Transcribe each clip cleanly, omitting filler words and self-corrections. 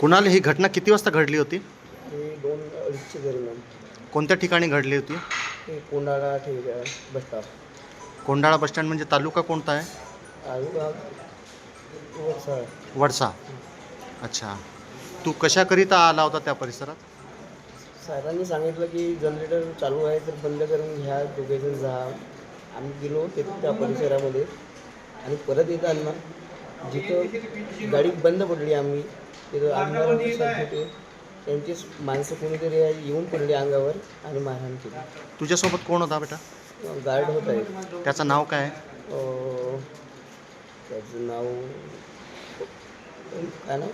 कुणाल, ही घटना किती वाजता घडली होती? हे 2-2:30च्या दरम्यान. कोणत्या ठिकाणी घडली होती? हे कोंडाळा ठीक आहे बस स्टॉप. कोंडाळा बसस्टँड म्हणजे तालुका कोणता आहे? अलिबाग वरचा. वडसा. अच्छा. तू कशाकरिता आला होता त्या परिसरात? साहेबांनी सांगितलं की जनरेटर चालू आहे तर बंद करून घ्या, दोघेजण जा. आम्ही गेलो ते त्या परिसरामध्ये आणि परत येताना जिथं गाडी बंद पडली आम्ही तिथं आमदार होते, त्यांचीच माणसं कोणीतरी येऊन पडली अंगावर आणि मारहाण केली. तुझ्यासोबत कोण होता बेटा? गार्ड होत आहे. त्याचं नाव काय आहे? त्याचं नाव काय नाव,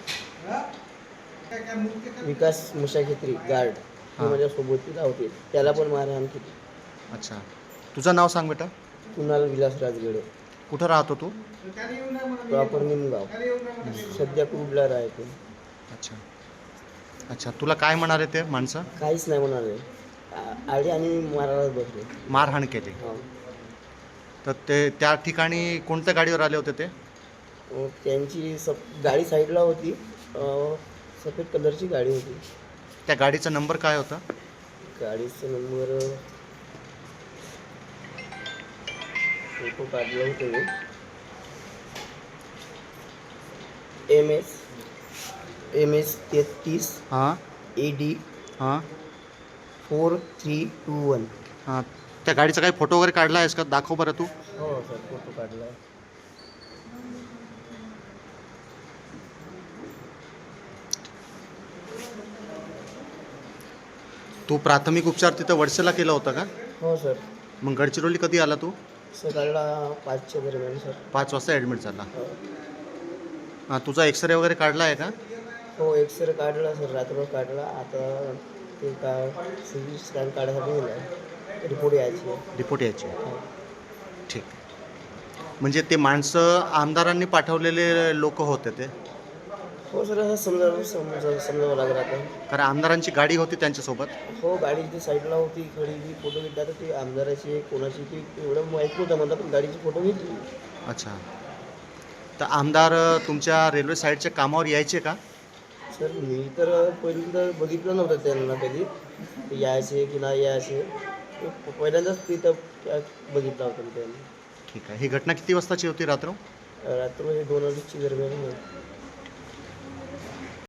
विकास मुशाखेत्री गार्ड. हां. माझ्यासोबत होते, त्याला पण मारहाण केली. अच्छा. तुझं नाव सांग बेटा. कुणाल विलास राजगडे. कुठं राहतो तू? प्रॉपर निमगाव. सध्या कुर्डला राहते. अच्छा. अच्छा, तुला काय म्हणाले ते माणसं? काहीच नाही म्हणाले, आले आणि मारायला बसले. मारहाण केली. हो. तर ते त्या ठिकाणी कोणत्या गाडीवर आले होते ते? त्यांची गाडी साईडला होती, सफेद कलरची गाडी होती. त्या गाडीचा नंबर काय होता? गाडीचा नंबर फोटो काढला होतो मी. MS 33 हां AD हां 4321. हां. त्या गाडीचा काही फोटो वगैरे काढला आहेस का? दाखव बरं तू. हो सर, फोटो काढला आहे. तू प्राथमिक उपचार तिथं वडसेला केला होता का? हो सर. मग गडचिरोली कधी आला तू? सकाळला 5च्या दरम्यान सर. 5 वाजता ॲडमिट झाला. हो. हां. तुझा एक्सरे वगैरे काढला आहे का? हो, एक्सरे काढला सर, रात्रभर काढला. आता ते काय CT स्कॅन काढायसाठी गेला आहे, रिपोर्ट यायची आहे. रिपोर्ट यायची. हो. ठीक. म्हणजे ते माणसं आमदारांनी पाठवलेले लोक होते ते? हो सर, असं समजावं लागलं आता. कारण आमदारांची गाडी होती त्यांच्यासोबत. हो, गाडी इथे साईडला होती, खडी मी फोटो घेतला तर ते आमदाराची कोणाची ती एवढं माहीत नव्हतं मला, पण गाडीची फोटो घेतली. अच्छा. तर आमदार तुमच्या रेल्वे साईडच्या कामावर यायचे का? सर मी तर पहिल्यांदा बघितलं नव्हतं त्यांना कधी, ते यायचे की नाही यायचे. पहिल्यांदाच तिथं बघितलं होतं त्यांनी. ठीक आहे. ही घटना किती वाजताची होती रात्र? रात्र हे 2-2:30च्या दरम्यान.